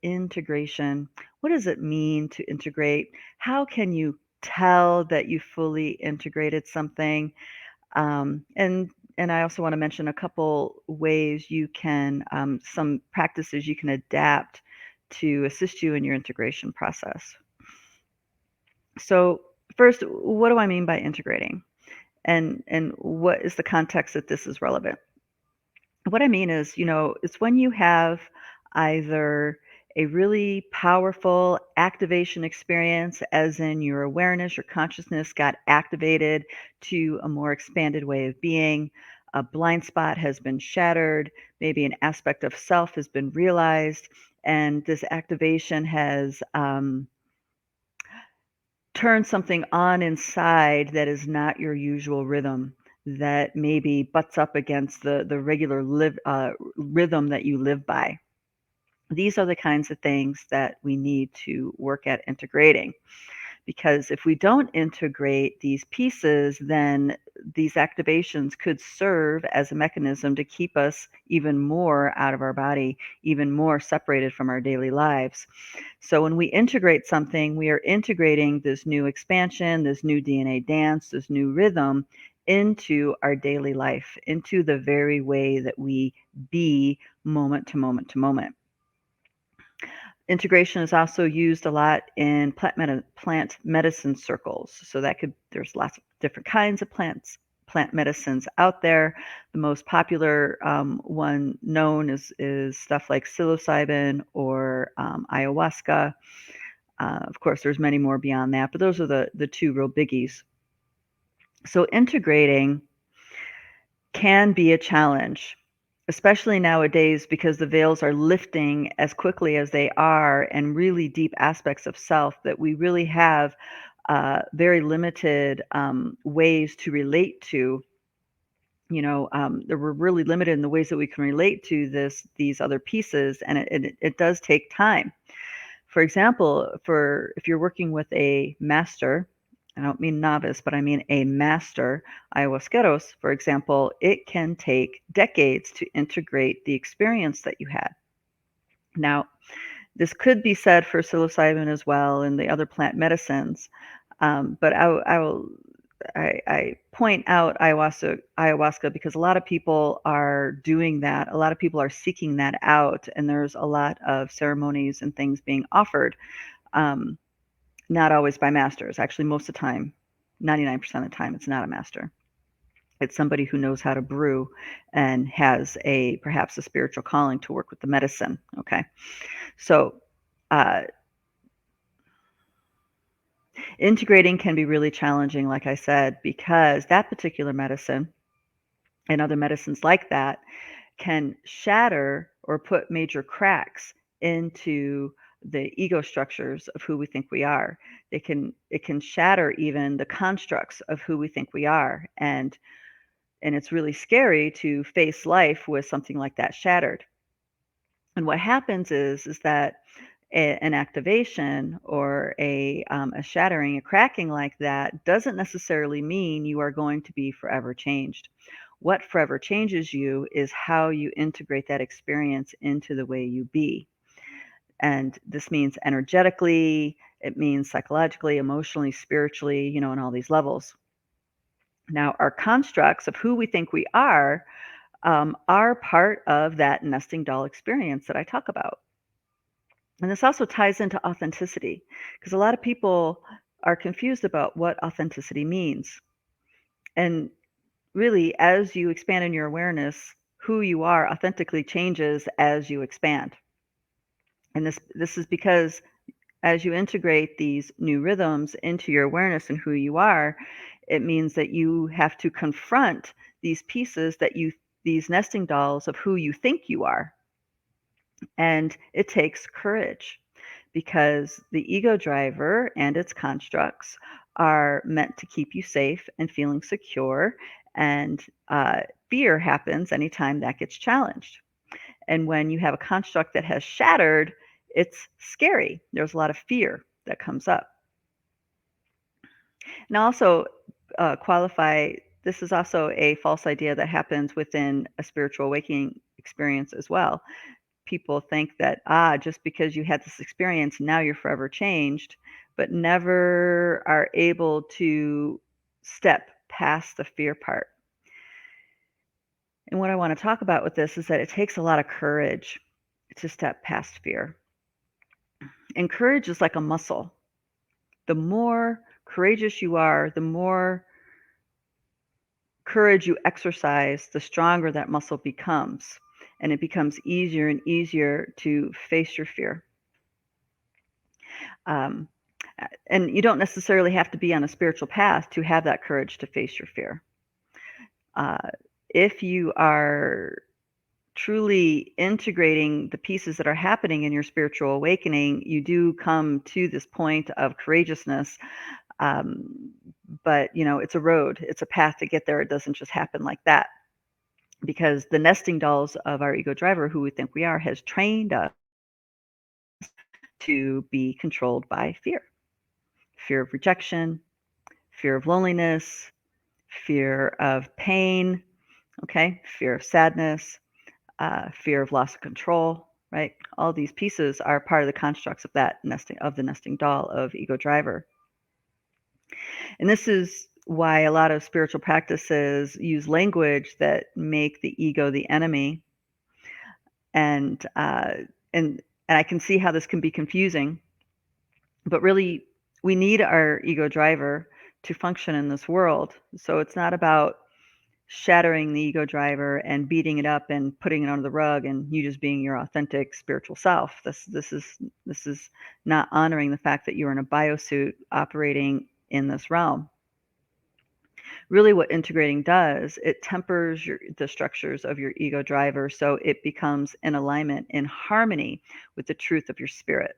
integration. What does it mean to integrate? How can you tell that you fully integrated something? And I also want to mention a couple ways you can, some practices you can adapt to assist you in your integration process. So first, what do I mean by integrating? And what is the context that this is relevant? What I mean is, it's when you have either a really powerful activation experience, as in your awareness, your consciousness got activated to a more expanded way of being, a blind spot has been shattered, maybe an aspect of self has been realized, and this activation has turned something on inside that is not your usual rhythm, that maybe butts up against the regular rhythm that you live by. These are the kinds of things that we need to work at integrating. Because if we don't integrate these pieces, then these activations could serve as a mechanism to keep us even more out of our body, even more separated from our daily lives. So when we integrate something, we are integrating this new expansion, this new DNA dance, this new rhythm into our daily life, into the very way that we be moment to moment to moment. Integration is also used a lot in plant medicine circles. So there's lots of different kinds of plant medicines out there. The most popular one known is stuff like psilocybin or ayahuasca. Of course, there's many more beyond that, but those are the two real biggies. So integrating can be a challenge, especially nowadays, because the veils are lifting as quickly as they are, and really deep aspects of self that we really have very limited ways to relate to. We're really limited in the ways that we can relate to these other pieces, and it does take time. For example, if you're working with a master, I don't mean novice, but I mean a master ayahuasqueros, for example, it can take decades to integrate the experience that you had. Now, this could be said for psilocybin as well and the other plant medicines, but I point out ayahuasca because a lot of people are doing that. A lot of people are seeking that out, and there's a lot of ceremonies and things being offered. Not always by masters. Actually, most of the time, 99% of the time, it's not a master. It's somebody who knows how to brew and has perhaps a spiritual calling to work with the medicine. Okay, so integrating can be really challenging, like I said, because that particular medicine and other medicines like that can shatter or put major cracks into the ego structures of who we think we are. It can shatter even the constructs of who we think we are, and it's really scary to face life with something like that shattered. And what happens is that an activation or a shattering, a cracking like that doesn't necessarily mean you are going to be forever changed. What forever changes you is how you integrate that experience into the way you be. And this means energetically, it means psychologically, emotionally, spiritually, on all these levels. Now, our constructs of who we think we are part of that nesting doll experience that I talk about. And this also ties into authenticity, because a lot of people are confused about what authenticity means. And really, as you expand in your awareness, who you are authentically changes as you expand. And this is because as you integrate these new rhythms into your awareness and who you are, it means that you have to confront these pieces these nesting dolls of who you think you are. And it takes courage, because the ego driver and its constructs are meant to keep you safe and feeling secure. And fear happens anytime that gets challenged. And when you have a construct that has shattered, it's scary. There's a lot of fear that comes up. And also qualify, this is also a false idea that happens within a spiritual awakening experience as well. people think that, just because you had this experience, now you're forever changed, but never are able to step past the fear part. And what I want to talk about with this is that it takes a lot of courage to step past fear. And courage is like a muscle. The more courageous you are, the more courage you exercise, the stronger that muscle becomes. And it becomes easier and easier to face your fear. Um, and you don't necessarily have to be on a spiritual path to have that courage to face your fear. Uh, if you are truly integrating the pieces that are happening in your spiritual awakening, you do come to this point of courageousness. Um, but, it's a road, it's a path to get there. It doesn't just happen like that, because the nesting dolls of our ego driver, who we think we are, has trained us to be controlled by fear. Fear of rejection, fear of loneliness, fear of pain, okay, fear of sadness, fear of loss of control, right? All these pieces are part of the constructs of the nesting doll of ego driver. And this is why a lot of spiritual practices use language that make the ego the enemy. And and I can see how this can be confusing, but really we need our ego driver to function in this world. So it's not about shattering the ego driver and beating it up and putting it under the rug and you just being your authentic spiritual self. This is not honoring the fact that you're in a biosuit operating in this realm. Really what integrating does, it tempers the structures of your ego driver so it becomes in alignment, in harmony with the truth of your spirit.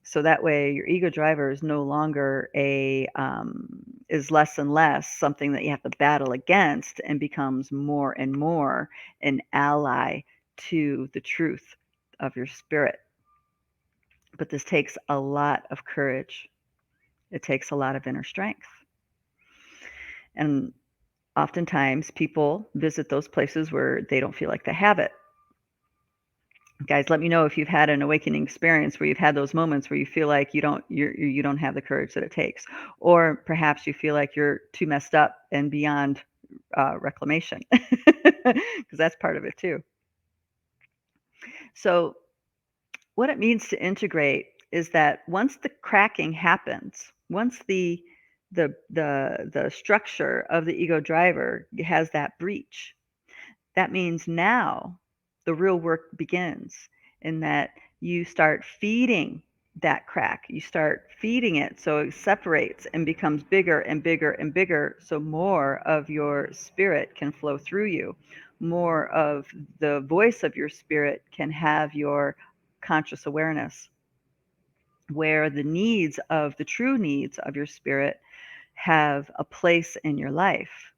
So that way your ego driver is no longer is less and less something that you have to battle against, and becomes more and more an ally to the truth of your spirit. But this takes a lot of courage. It takes a lot of inner strength. And oftentimes people visit those places where they don't feel like they have it. Guys, let me know if you've had an awakening experience where you've had those moments where you feel like you don't have the courage that it takes, or perhaps you feel like you're too messed up and beyond reclamation, because that's part of it too. So what it means to integrate is that once the cracking happens, once the structure of the ego driver has that breach, that means now the real work begins, in that you start feeding that crack. You start feeding it so it separates and becomes bigger and bigger and bigger, so more of your spirit can flow through you. More of the voice of your spirit can have your conscious awareness, where the true needs of your spirit have a place in your life.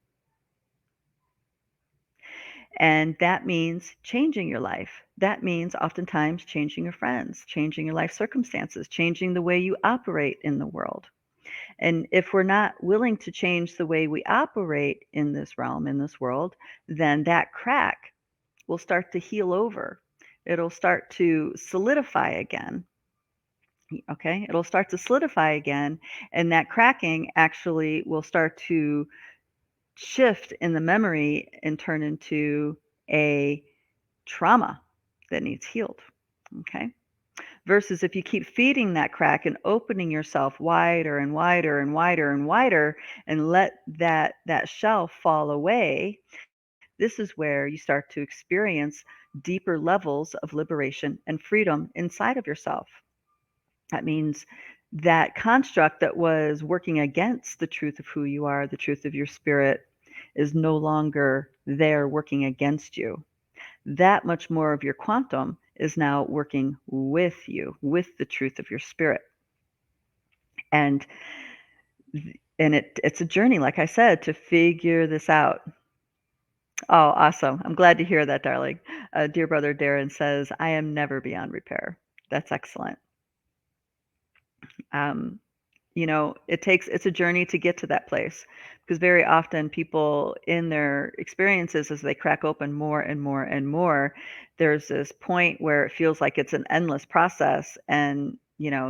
And that means changing your life. That means oftentimes changing your friends, changing your life circumstances, changing the way you operate in the world. And if we're not willing to change the way we operate in this realm, in this world, then that crack will start to heal over. It'll start to solidify again. Okay, it'll start to solidify again, and that cracking actually will start to shift in the memory and turn into a trauma that needs healed. Okay. Versus if you keep feeding that crack and opening yourself wider and wider and wider and wider, and let that shell fall away, this is where you start to experience deeper levels of liberation and freedom inside of yourself. That means that construct that was working against the truth of who you are, the truth of your spirit, is no longer there working against you. That much more of your quantum is now working with you, with the truth of your spirit. And it's a journey, like I said, to figure this out. Oh, awesome. I'm glad to hear that, darling. Dear brother Darren says, I am never beyond repair. That's excellent. Um, It's a journey to get to that place, because very often people in their experiences, as they crack open more and more and more, there's this point where it feels like it's an endless process, and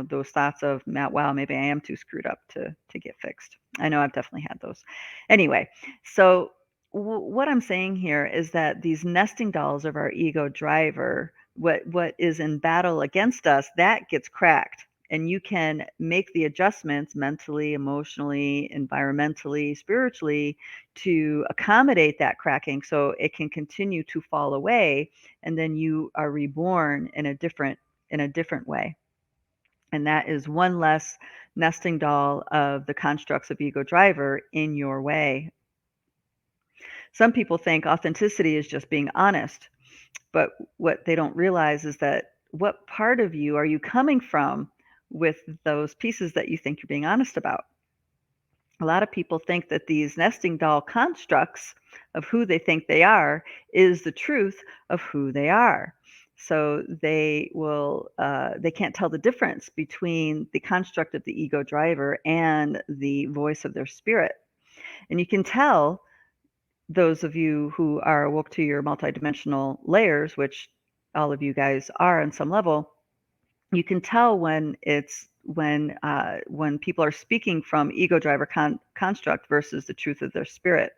those thoughts of, wow, maybe I am too screwed up to get fixed. I know I've definitely had those. Anyway, so what I'm saying here is that these nesting dolls of our ego driver, what is in battle against us, that gets cracked, and you can make the adjustments mentally, emotionally, environmentally, spiritually, to accommodate that cracking so it can continue to fall away, and then you are reborn in a different way. And that is one less nesting doll of the constructs of ego driver in your way. Some people think authenticity is just being honest, but what they don't realize is that, what part of you are you coming from with those pieces that you think you're being honest about? A lot of people think that these nesting doll constructs of who they think they are is the truth of who they are. So they can't tell the difference between the construct of the ego driver and the voice of their spirit. And you can tell, those of you who are awoke to your multidimensional layers, which all of you guys are on some level, you can tell when people are speaking from ego driver construct versus the truth of their spirit.